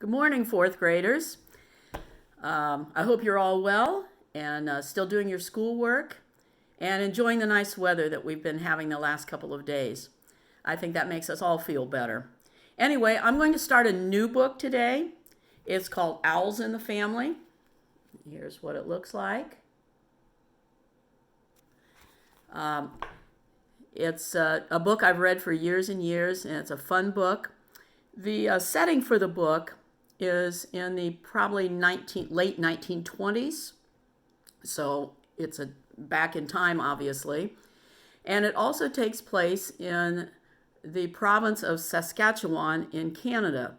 Good morning, fourth graders. I hope you're all well and still doing your schoolwork and enjoying the nice weather that we've been having the last couple of days. I think that makes us all feel better. Anyway, I'm going to start a new book today. It's called Owls in the Family. Here's what it looks like. It's a book I've read for years and years, and it's a fun book. The setting for the book is in the probably late 1920s, so it's back in time, obviously. And it also takes place in the province of Saskatchewan in Canada.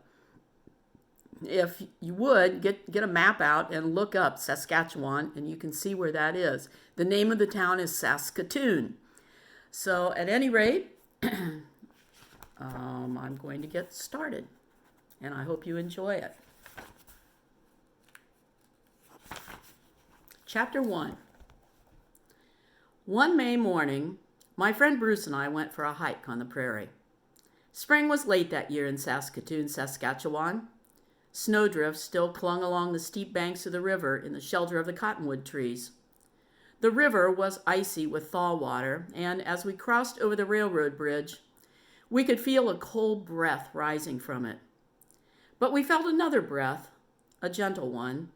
If you would, get a map out and look up Saskatchewan, and you can see where that is. The name of the town is Saskatoon. So at any rate, I'm going to get started, and I hope you enjoy it. Chapter 1. One May morning, my friend Bruce and I went for a hike on the prairie. Spring was late that year in Saskatoon, Saskatchewan. Snowdrifts still clung along the steep banks of the river in the shelter of the cottonwood trees. The river was icy with thaw water, and as we crossed over the railroad bridge, we could feel a cold breath rising from it. But we felt another breath, a gentle one,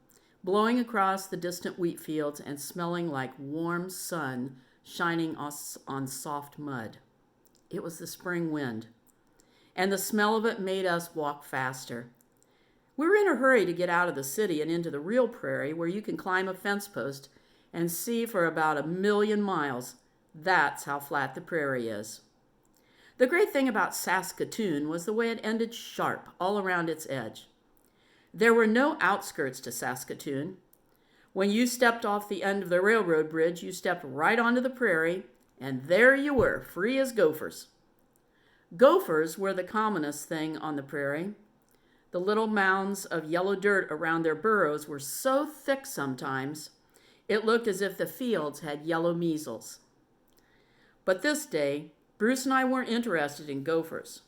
blowing across the distant wheat fields and smelling like warm sun shining on soft mud. It was the spring wind, and the smell of it made us walk faster. We were in a hurry to get out of the city and into the real prairie where you can climb a fence post and see for about 1,000,000 miles. That's how flat the prairie is. The great thing about Saskatoon was the way it ended sharp all around its edge. There were no outskirts to Saskatoon. When you stepped off the end of the railroad bridge, you stepped right onto the prairie, and there you were, free as gophers. Gophers were the commonest thing on the prairie. The little mounds of yellow dirt around their burrows were so thick sometimes, it looked as if the fields had yellow measles. But this day, Bruce and I weren't interested in gophers.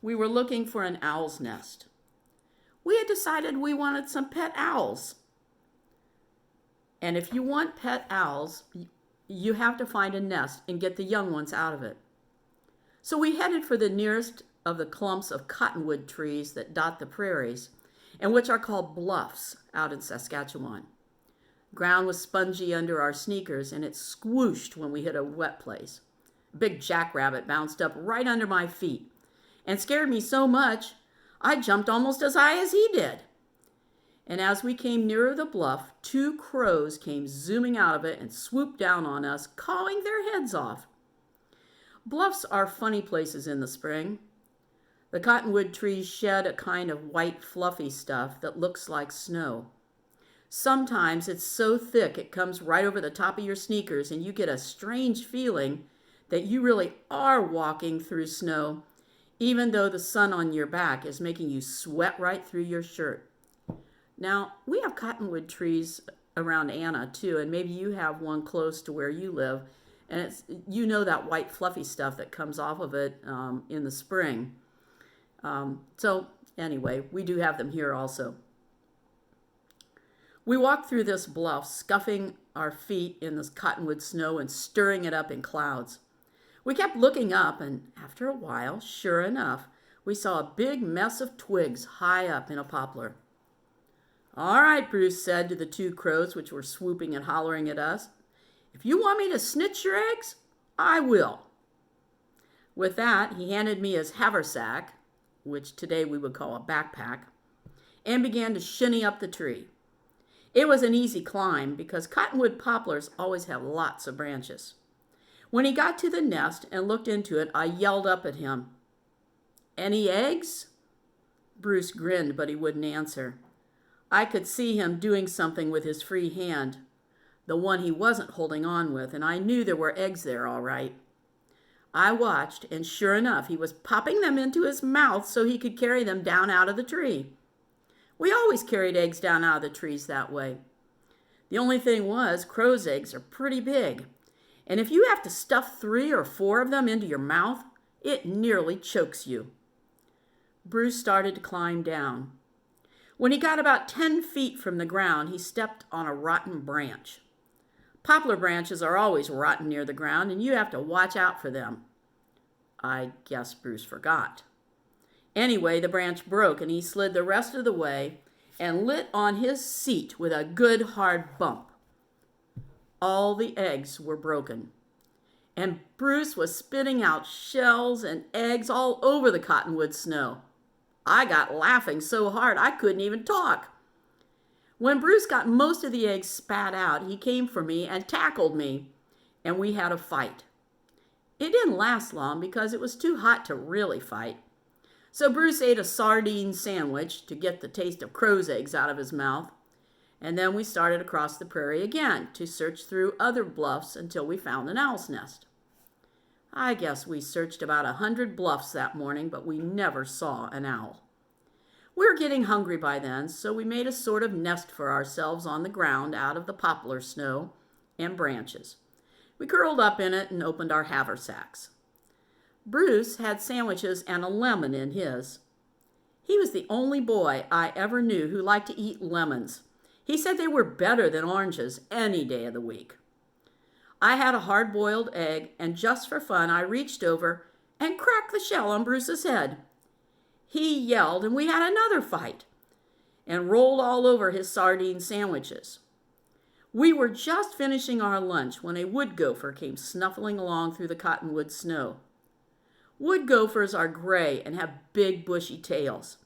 We were looking for an owl's nest. We had decided we wanted some pet owls. And if you want pet owls, you have to find a nest and get the young ones out of it. So we headed for the nearest of the clumps of cottonwood trees that dot the prairies, and which are called bluffs out in Saskatchewan. Ground was spongy under our sneakers, and it squooshed when we hit a wet place. A big jackrabbit bounced up right under my feet and scared me so much I jumped almost as high as he did. And as we came nearer the bluff, 2 crows came zooming out of it and swooped down on us, cawing their heads off. Bluffs are funny places in the spring. The cottonwood trees shed a kind of white, fluffy stuff that looks like snow. Sometimes it's so thick it comes right over the top of your sneakers, and you get a strange feeling that you really are walking through snow, even though the sun on your back is making you sweat right through your shirt. Now, we have cottonwood trees around Anna, too, and maybe you have one close to where you live, and it's that white, fluffy stuff that comes off of it in the spring. So, anyway, we do have them here also. We walked through this bluff, scuffing our feet in this cottonwood snow and stirring it up in clouds. We kept looking up, and after a while, sure enough, we saw a big mess of twigs high up in a poplar. "All right," Bruce said to the 2 crows which were swooping and hollering at us. "If you want me to snitch your eggs, I will." With that, he handed me his haversack, which today we would call a backpack, and began to shinny up the tree. It was an easy climb because cottonwood poplars always have lots of branches. When he got to the nest and looked into it, I yelled up at him, "Any eggs?" Bruce grinned, but he wouldn't answer. I could see him doing something with his free hand, the one he wasn't holding on with, and I knew there were eggs there all right. I watched, and sure enough, he was popping them into his mouth so he could carry them down out of the tree. We always carried eggs down out of the trees that way. The only thing was, crow's eggs are pretty big, and if you have to stuff 3 or 4 of them into your mouth, it nearly chokes you. Bruce started to climb down. When he got about 10 feet from the ground, he stepped on a rotten branch. Poplar branches are always rotten near the ground, and you have to watch out for them. I guess Bruce forgot. Anyway, the branch broke, and he slid the rest of the way and lit on his seat with a good hard bump. All the eggs were broken, and Bruce was spitting out shells and eggs all over the cottonwood snow. I got laughing so hard I couldn't even talk. When Bruce got most of the eggs spat out, he came for me and tackled me, and we had a fight. It didn't last long because it was too hot to really fight. So Bruce ate a sardine sandwich to get the taste of crow's eggs out of his mouth, and then we started across the prairie again to search through other bluffs until we found an owl's nest. I guess we searched about 100 bluffs that morning, but we never saw an owl. We were getting hungry by then, so we made a sort of nest for ourselves on the ground out of the poplar snow and branches. We curled up in it and opened our haversacks. Bruce had sandwiches and a lemon in his. He was the only boy I ever knew who liked to eat lemons. He said they were better than oranges any day of the week. I had a hard-boiled egg, and just for fun, I reached over and cracked the shell on Bruce's head. He yelled, and we had another fight, and rolled all over his sardine sandwiches. We were just finishing our lunch when a wood gopher came snuffling along through the cottonwood snow. Wood gophers are gray and have big bushy tails.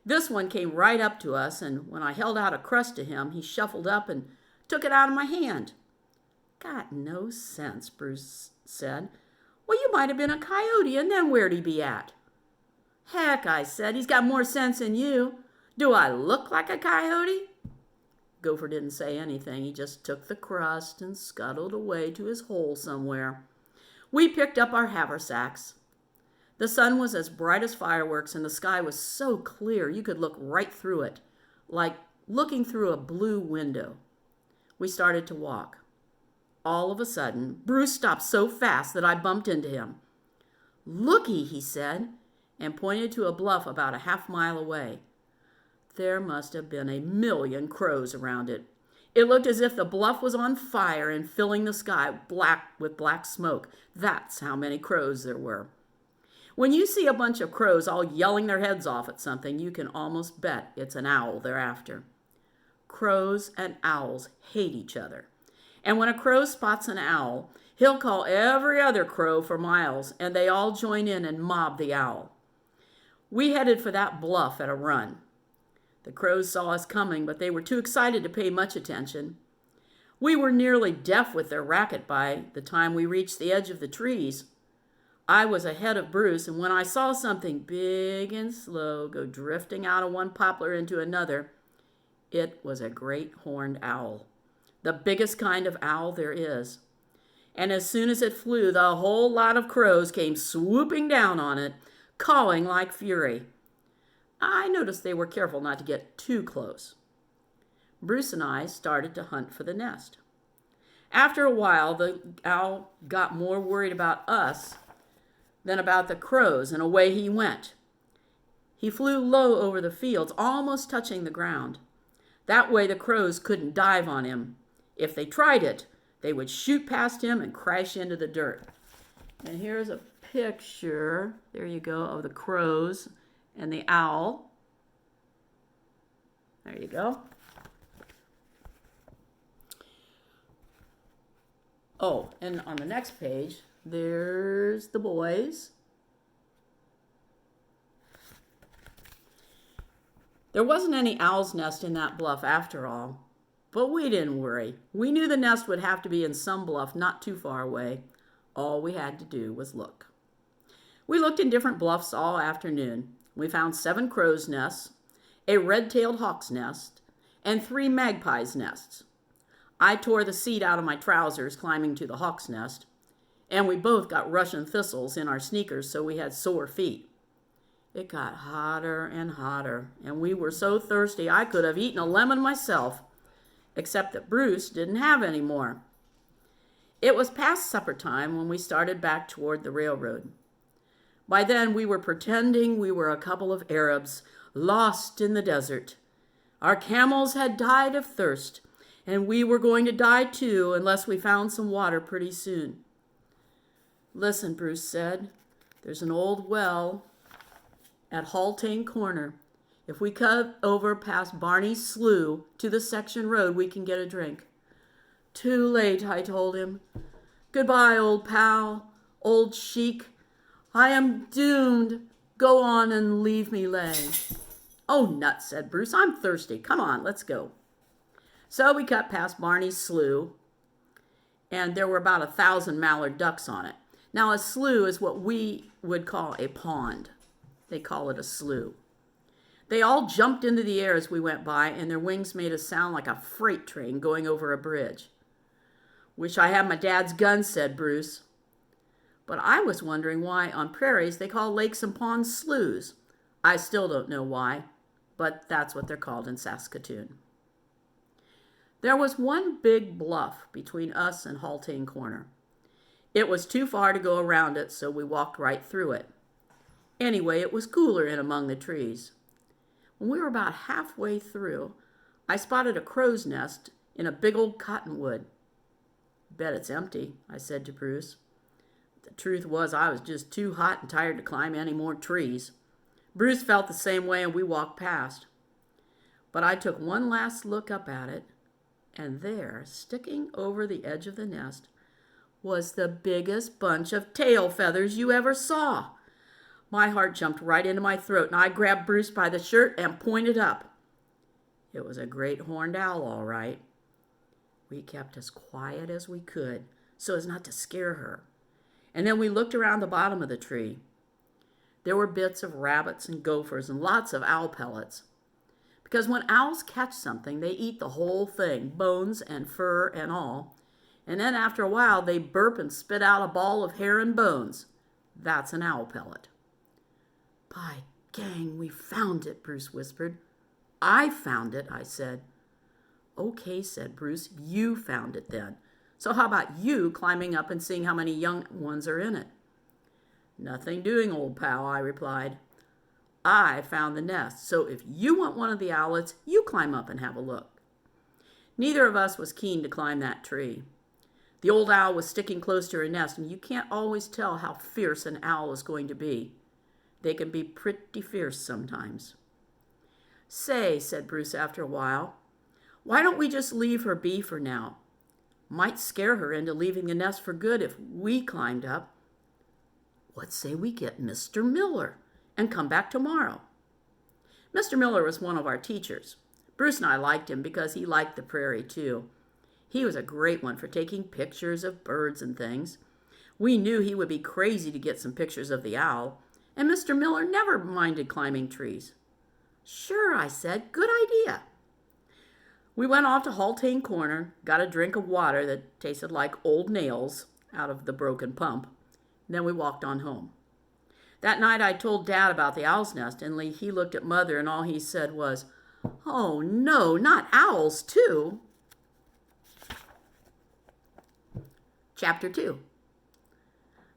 This one came right up to us, and when I held out a crust to him, he shuffled up and took it out of my hand. "Got no sense," Bruce said. "Well, you might have been a coyote, and then where'd he be at?" "Heck," I said, "he's got more sense than you. Do I look like a coyote?" Gopher didn't say anything. He just took the crust and scuttled away to his hole somewhere. We picked up our haversacks. The sun was as bright as fireworks, and the sky was so clear you could look right through it, like looking through a blue window. We started to walk. All of a sudden, Bruce stopped so fast that I bumped into him. "Looky," he said, and pointed to a bluff about a half-mile away. There must have been 1,000,000 crows around it. It looked as if the bluff was on fire and filling the sky with black smoke. That's how many crows there were. When you see a bunch of crows all yelling their heads off at something, you can almost bet it's an owl they're after. Crows and owls hate each other. And when a crow spots an owl, he'll call every other crow for miles, and they all join in and mob the owl. We headed for that bluff at a run. The crows saw us coming, but they were too excited to pay much attention. We were nearly deaf with their racket by the time we reached the edge of the trees. I was ahead of Bruce, and when I saw something big and slow go drifting out of one poplar into another, it was a great horned owl, the biggest kind of owl there is. And as soon as it flew, the whole lot of crows came swooping down on it, cawing like fury. I noticed they were careful not to get too close. Bruce and I started to hunt for the nest. After a while, the owl got more worried about us than about the crows, and away he went. He flew low over the fields, almost touching the ground. That way the crows couldn't dive on him. If they tried it, they would shoot past him and crash into the dirt. And here's a picture, there you go, of the crows and the owl. There you go. Oh, and on the next page, there's the boys. There wasn't any owl's nest in that bluff after all, but we didn't worry. We knew the nest would have to be in some bluff not too far away. All we had to do was look. We looked in different bluffs all afternoon. We found 7 crow's nests, a red-tailed hawk's nest, and 3 magpies' nests. I tore the seat out of my trousers climbing to the hawk's nest, and we both got Russian thistles in our sneakers, so we had sore feet. It got hotter and hotter, and we were so thirsty I could have eaten a lemon myself, except that Bruce didn't have any more. It was past supper time when we started back toward the railroad. By then we were pretending we were a couple of Arabs lost in the desert, Our camels had died of thirst, and we were going to die too unless we found some water pretty soon. Listen, Bruce said, there's an old well at Haltane Corner. If we cut over past Barney's Slough to the section road, we can get a drink. Too late, I told him. Goodbye, old pal, old sheik. I am doomed. Go on and leave me lay. Oh, nuts, said Bruce. I'm thirsty. Come on, let's go. So we cut past Barney's Slough, and there were about 1,000 mallard ducks on it. Now, a slough is what we would call a pond. They call it a slough. They all jumped into the air as we went by, and their wings made a sound like a freight train going over a bridge. Wish I had my dad's gun, said Bruce. But I was wondering why on prairies they call lakes and ponds sloughs. I still don't know why, but that's what they're called in Saskatoon. There was one big bluff between us and Haltane Corner. It was too far to go around it, so we walked right through it. Anyway, it was cooler in among the trees. When we were about halfway through, I spotted a crow's nest in a big old cottonwood. Bet it's empty, I said to Bruce. The truth was I was just too hot and tired to climb any more trees. Bruce felt the same way and we walked past. But I took one last look up at it, and there, sticking over the edge of the nest, was the biggest bunch of tail feathers you ever saw. My heart jumped right into my throat, and I grabbed Bruce by the shirt and pointed up. It was a great horned owl, all right. We kept as quiet as we could so as not to scare her. And then we looked around the bottom of the tree. There were bits of rabbits and gophers and lots of owl pellets. Because when owls catch something, they eat the whole thing, bones and fur and all. And then after a while, they burp and spit out a ball of hair and bones. That's an owl pellet. By gang, we found it, Bruce whispered. I found it, I said. Okay, said Bruce, you found it then. So how about you climbing up and seeing how many young ones are in it? Nothing doing, old pal, I replied. I found the nest, so if you want one of the owlets, you climb up and have a look. Neither of us was keen to climb that tree. The old owl was sticking close to her nest, and you can't always tell how fierce an owl is going to be. They can be pretty fierce sometimes. Say, said Bruce after a while, why don't we just leave her be for now? Might scare her into leaving the nest for good if we climbed up. What say we get Mr. Miller and come back tomorrow? Mr. Miller was one of our teachers. Bruce and I liked him because he liked the prairie too. He was a great one for taking pictures of birds and things. We knew he would be crazy to get some pictures of the owl, and Mr. Miller never minded climbing trees. Sure, I said, good idea. We went off to Haltane Corner, got a drink of water that tasted like old nails out of the broken pump. Then we walked on home. That night I told Dad about the owl's nest, and he looked at Mother, and all he said was, "Oh no, not owls too." Chapter 2.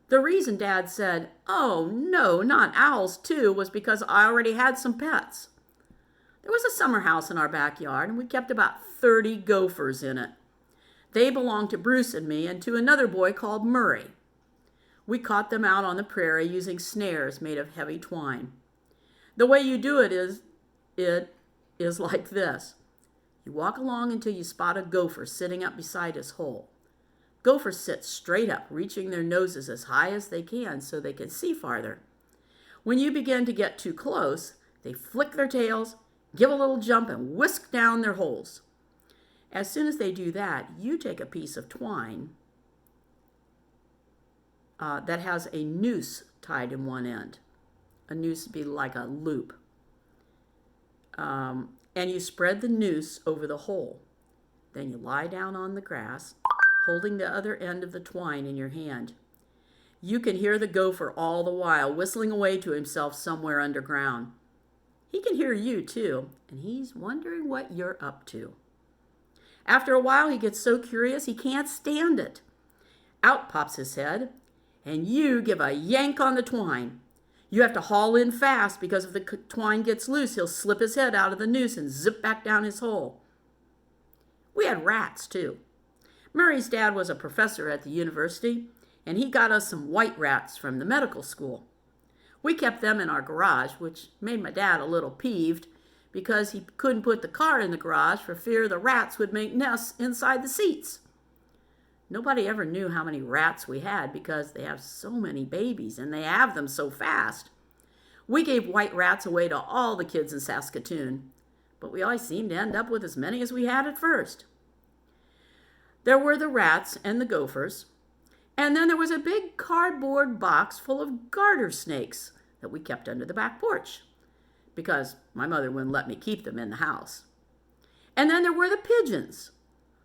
The reason Dad said, "Oh no, not owls too," was because I already had some pets. There was a summer house in our backyard, and we kept about 30 gophers in it. They belonged to Bruce and me and to another boy called Murray. We caught them out on the prairie using snares made of heavy twine. The way you do it is like this. You walk along until you spot a gopher sitting up beside his hole. Gophers sit straight up, reaching their noses as high as they can so they can see farther. When you begin to get too close, they flick their tails, give a little jump, and whisk down their holes. As soon as they do that, you take a piece of twine that has a noose tied in one end. A noose would be like a loop. And you spread the noose over the hole. Then you lie down on the grass, holding the other end of the twine in your hand. You can hear the gopher all the while, whistling away to himself somewhere underground. He can hear you too, and he's wondering what you're up to. After a while, he gets so curious he can't stand it. Out pops his head, and you give a yank on the twine. You have to haul in fast because if the twine gets loose, he'll slip his head out of the noose and zip back down his hole. We had rats, too. Murray's dad was a professor at the university, and he got us some white rats from the medical school. We kept them in our garage, which made my dad a little peeved because he couldn't put the car in the garage for fear the rats would make nests inside the seats. Nobody ever knew how many rats we had because they have so many babies and they have them so fast. We gave white rats away to all the kids in Saskatoon, but we always seemed to end up with as many as we had at first. There were the rats and the gophers, and then there was a big cardboard box full of garter snakes that we kept under the back porch because my mother wouldn't let me keep them in the house. And then there were the pigeons.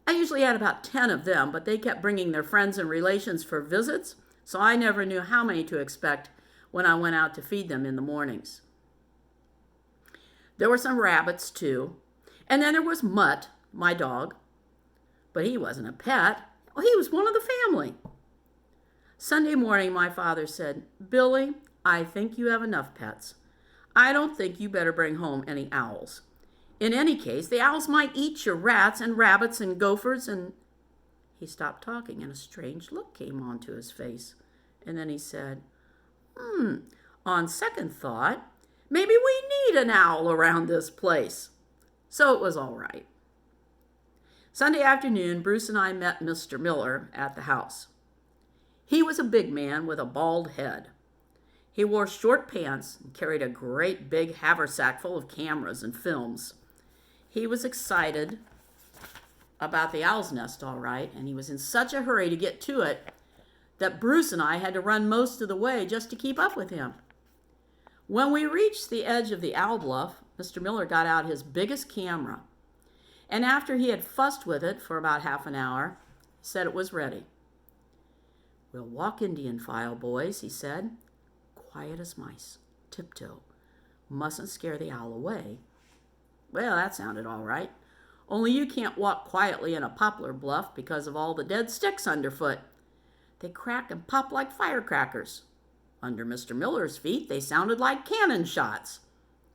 I usually had about 10 of them, but they kept bringing their friends and relations for visits, so I never knew how many to expect when I went out to feed them in the mornings. There were some rabbits, too, and then there was Mutt, my dog, but he wasn't a pet. He was one of the family. Sunday morning, my father said, "Billy, I think you have enough pets. I don't think you better bring home any owls. In any case, the owls might eat your rats and rabbits and gophers and..." He stopped talking and a strange look came onto his face. And then he said, "On second thought, maybe we need an owl around this place." So it was all right. Sunday afternoon, Bruce and I met Mr. Miller at the house. He was a big man with a bald head. He wore short pants and carried a great big haversack full of cameras and films. He was excited about the owl's nest, all right, and he was in such a hurry to get to it that Bruce and I had to run most of the way just to keep up with him. When we reached the edge of the owl bluff, Mr. Miller got out his biggest camera, and after he had fussed with it for about half an hour, he said it was ready. "We'll walk Indian file, boys," he said. "Quiet as mice, tiptoe. Mustn't scare the owl away." Well, that sounded all right. Only you can't walk quietly in a poplar bluff because of all the dead sticks underfoot. They crack and pop like firecrackers. Under Mr. Miller's feet, they sounded like cannon shots.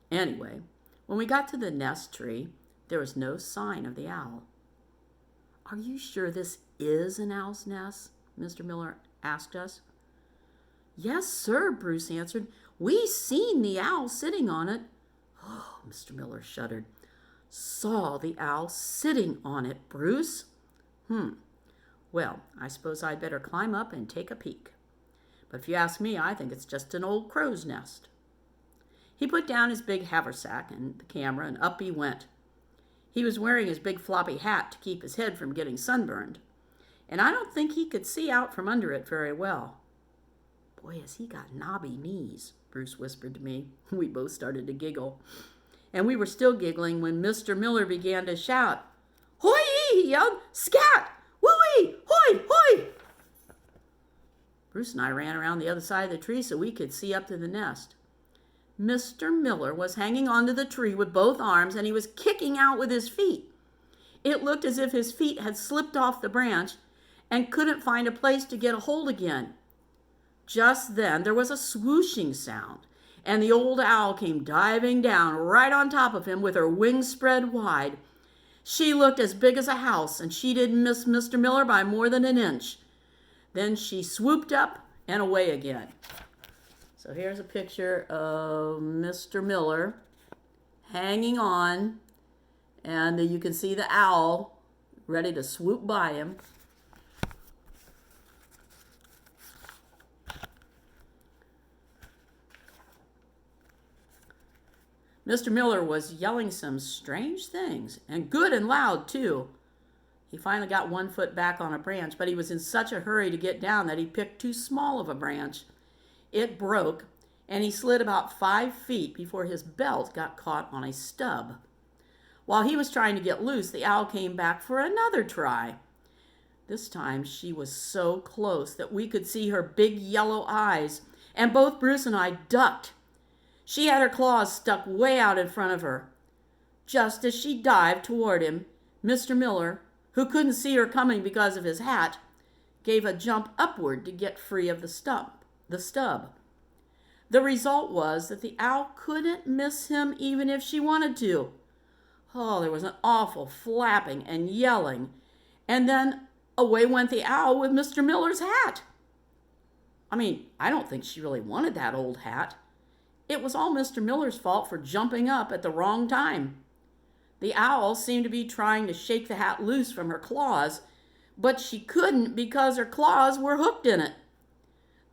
Anyway, when we got to the nest tree, there was no sign of the owl. "Are you sure this is an owl's nest?" Mr. Miller asked us. "Yes, sir," Bruce answered. "We seen the owl sitting on it." Oh, Mr. Miller shuddered. "Saw the owl sitting on it, Bruce? Well, I suppose I'd better climb up and take a peek. But if you ask me, I think it's just an old crow's nest." He put down his big haversack and the camera, and up he went. He was wearing his big floppy hat to keep his head from getting sunburned, and I don't think he could see out from under it very well. "Boy, has he got knobby knees," Bruce whispered to me. We both started to giggle. And we were still giggling when Mr. Miller began to shout. "Hoy!" he yelled. "Scat! Wooey! Hoy! Hoy!" Bruce and I ran around the other side of the tree so we could see up to the nest. Mr. Miller was hanging onto the tree with both arms, and he was kicking out with his feet. It looked as if his feet had slipped off the branch and couldn't find a place to get a hold again. Just then there was a swooshing sound, and the old owl came diving down right on top of him with her wings spread wide. She looked as big as a house, and she didn't miss Mr. Miller by more than an inch. Then she swooped up and away again. So here's a picture of Mr. Miller hanging on, and you can see the owl ready to swoop by him. Mr. Miller was yelling some strange things, and good and loud, too. He finally got one foot back on a branch, but he was in such a hurry to get down that he picked too small of a branch. It broke, and he slid about 5 feet before his belt got caught on a stub. While he was trying to get loose, the owl came back for another try. This time she was so close that we could see her big yellow eyes, and both Bruce and I ducked. She had her claws stuck way out in front of her. Just as she dived toward him, Mr. Miller, who couldn't see her coming because of his hat, gave a jump upward to get free of the stub. The result was that the owl couldn't miss him even if she wanted to. Oh, there was an awful flapping and yelling, and then away went the owl with Mr. Miller's hat. I don't think she really wanted that old hat. It was all Mr. Miller's fault for jumping up at the wrong time. The owl seemed to be trying to shake the hat loose from her claws, but she couldn't because her claws were hooked in it.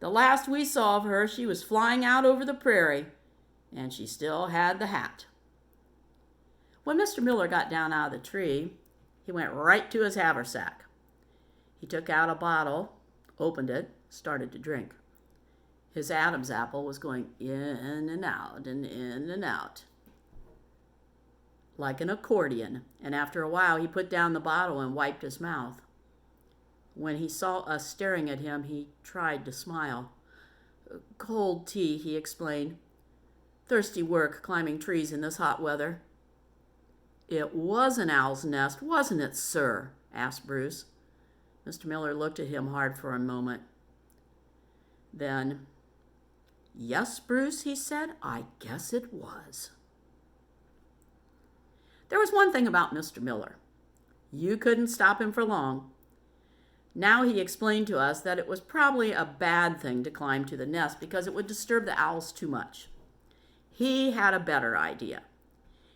The last we saw of her, she was flying out over the prairie, and she still had the hat. When Mr. Miller got down out of the tree, he went right to his haversack. He took out a bottle, opened it, started to drink. His Adam's apple was going in and out and in and out like an accordion, and after a while he put down the bottle and wiped his mouth. When he saw us staring at him, he tried to smile. "Cold tea," he explained. "Thirsty work climbing trees in this hot weather." "It was an owl's nest, wasn't it, sir?" asked Bruce. Mr. Miller looked at him hard for a moment. Then, "Yes, Bruce," he said, "I guess it was." There was one thing about Mr. Miller. You couldn't stop him for long. Now he explained to us that it was probably a bad thing to climb to the nest because it would disturb the owls too much. He had a better idea.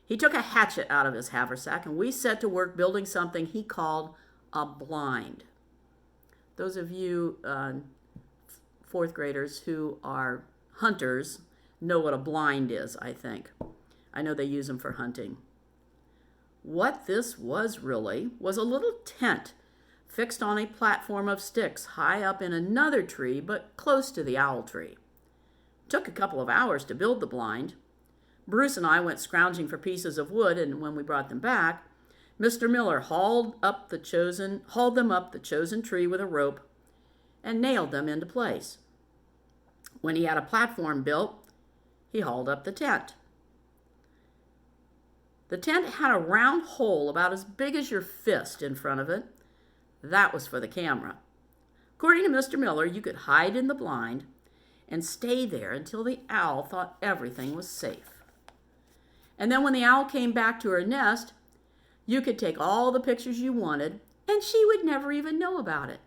He took a hatchet out of his haversack and we set to work building something he called a blind. Those of you fourth graders who are hunters know what a blind is, I think. I know they use them for hunting. What this was really was a little tent fixed on a platform of sticks high up in another tree but close to the owl tree. It took a couple of hours to build the blind. Bruce and I went scrounging for pieces of wood, and when we brought them back, Mr. Miller hauled them up the chosen tree with a rope and nailed them into place. When he had a platform built, he hauled up the tent. The tent had a round hole about as big as your fist in front of it. That was for the camera. According to Mr. Miller, you could hide in the blind and stay there until the owl thought everything was safe. And then when the owl came back to her nest, you could take all the pictures you wanted, and she would never even know about it.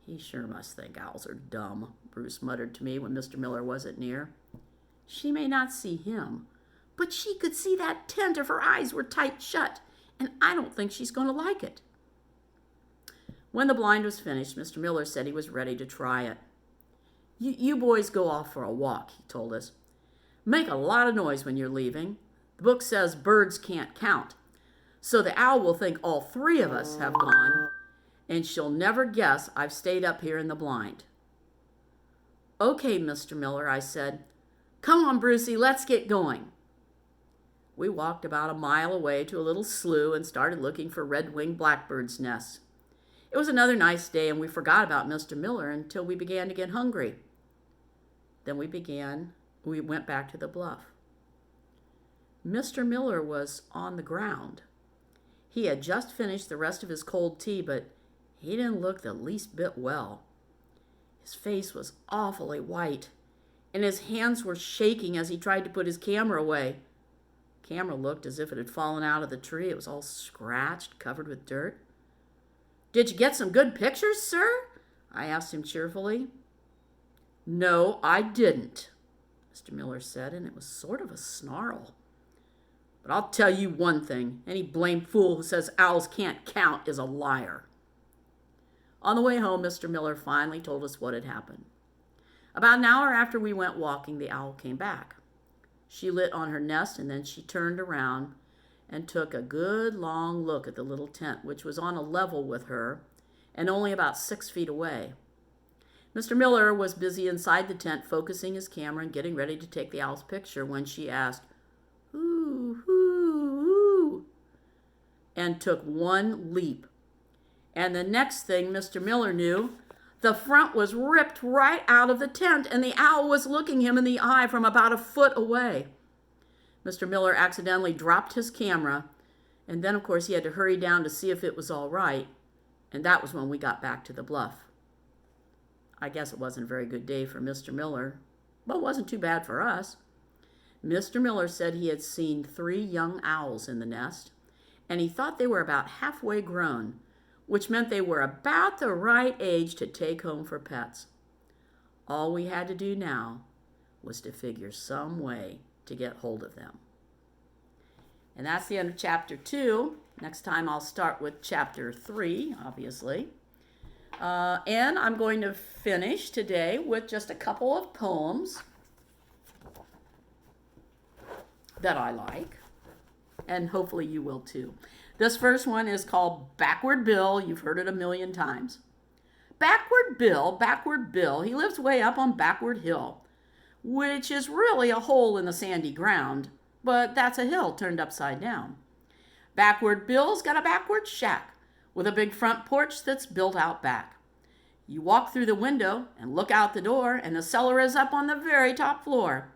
"He sure must think owls are dumb," Bruce muttered to me when Mr. Miller wasn't near. "She may not see him, but she could see that tent if her eyes were tight shut, and I don't think she's going to like it." When the blind was finished, Mr. Miller said he was ready to try it. You boys go off for a walk," he told us. "Make a lot of noise when you're leaving. The book says birds can't count, so the owl will think all three of us have gone, and she'll never guess I've stayed up here in the blind." "Okay, Mr. Miller," I said. "Come on, Brucey, let's get going." We walked about a mile away to a little slough and started looking for red-winged blackbirds' nests. It was another nice day, and we forgot about Mr. Miller until we began to get hungry. Then we went back to the bluff. Mr. Miller was on the ground. He had just finished the rest of his cold tea, but he didn't look the least bit well. His face was awfully white, and his hands were shaking as he tried to put his camera away. The camera looked as if it had fallen out of the tree. It was all scratched, covered with dirt. "Did you get some good pictures, sir?" I asked him cheerfully. "No, I didn't," Mr. Miller said, and it was sort of a snarl. "But I'll tell you one thing. Any blamed fool who says owls can't count is a liar." On the way home, Mr. Miller finally told us what had happened. About an hour after we went walking, the owl came back. She lit on her nest, and then she turned around and took a good long look at the little tent, which was on a level with her and only about 6 feet away. Mr. Miller was busy inside the tent focusing his camera and getting ready to take the owl's picture when she asked, "Ooh, ooh, ooh," and took one leap. And the next thing Mr. Miller knew, the front was ripped right out of the tent, and the owl was looking him in the eye from about a foot away. Mr. Miller accidentally dropped his camera, and then, of course, he had to hurry down to see if it was all right, and that was when we got back to the bluff. I guess it wasn't a very good day for Mr. Miller. but wasn't too bad for us. Mr. Miller said he had seen 3 young owls in the nest, and he thought they were about halfway grown, which meant they were about the right age to take home for pets. All we had to do now was to figure some way to get hold of them. And that's the end of chapter 2. Next time I'll start with chapter 3, obviously. And I'm going to finish today with just a couple of poems that I like, and hopefully you will too. This first one is called Backward Bill. You've heard it a million times. Backward Bill, he lives way up on Backward Hill, which is really a hole in the sandy ground, but that's a hill turned upside down. Backward Bill's got a backward shack with a big front porch that's built out back. You walk through the window and look out the door, and the cellar is up on the very top floor.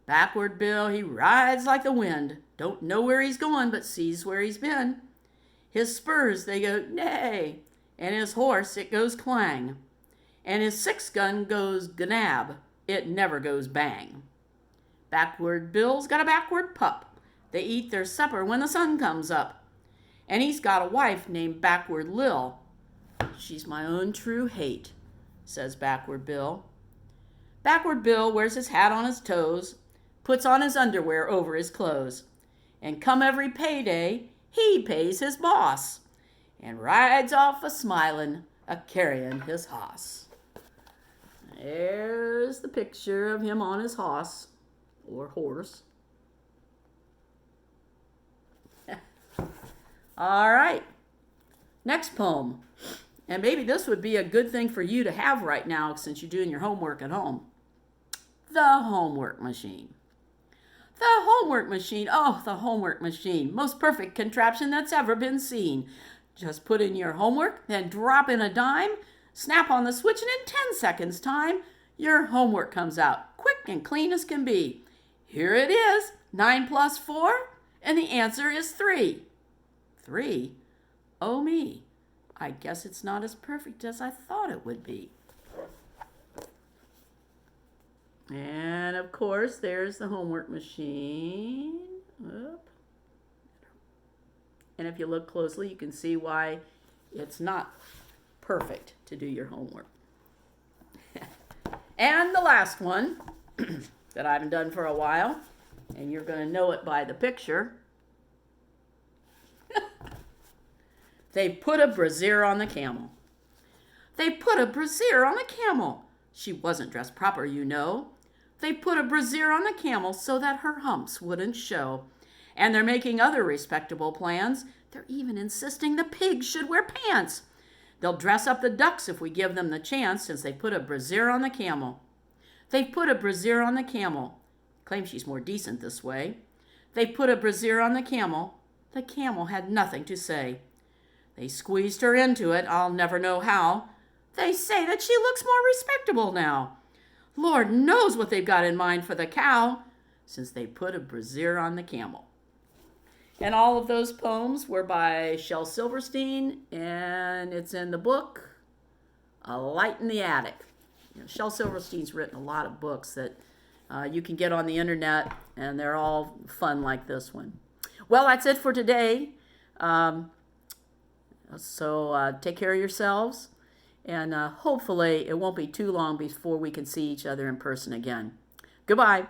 Backward Bill, he rides like the wind, don't know where he's going, but sees where he's been. His spurs, they go neigh, and his horse, it goes clang, and his 6-gun goes gnab, it never goes bang. Backward Bill's got a backward pup. They eat their supper when the sun comes up. And he's got a wife named Backward Lil. She's my own true hate, says Backward Bill. Backward Bill wears his hat on his toes, puts on his underwear over his clothes, and come every payday, he pays his boss, and rides off a-smilin', a-carryin' his hoss. There's the picture of him on his hoss, or horse. All right, next poem. And maybe this would be a good thing for you to have right now since you're doing your homework at home. The homework machine. The homework machine. Oh, the homework machine. Most perfect contraption that's ever been seen. Just put in your homework, then drop in a dime, snap on the switch, and in 10 seconds time, your homework comes out, quick and clean as can be. Here it is, 9 plus 4, and the answer is 3. 3? Oh me, I guess it's not as perfect as I thought it would be. And of course, there's the homework machine. Oop. And if you look closely, you can see why it's not perfect to do your homework. And the last one that I haven't done for a while, and you're going to know it by the picture. They put a brassiere on the camel. They put a brassiere on the camel. She wasn't dressed proper, you know. They put a brassiere on the camel so that her humps wouldn't show. And they're making other respectable plans. They're even insisting the pigs should wear pants. They'll dress up the ducks if we give them the chance, since they put a brassiere on the camel. They put a brassiere on the camel. Claim she's more decent this way. They put a brassiere on the camel. The camel had nothing to say. They squeezed her into it, I'll never know how. They say that she looks more respectable now. Lord knows what they've got in mind for the cow, since they put a brassiere on the camel. And all of those poems were by Shel Silverstein, and it's in the book, A Light in the Attic. You know, Shel Silverstein's written a lot of books that you can get on the internet, and they're all fun like this one. Well, that's it for today. So take care of yourselves, and hopefully it won't be too long before we can see each other in person again. Goodbye.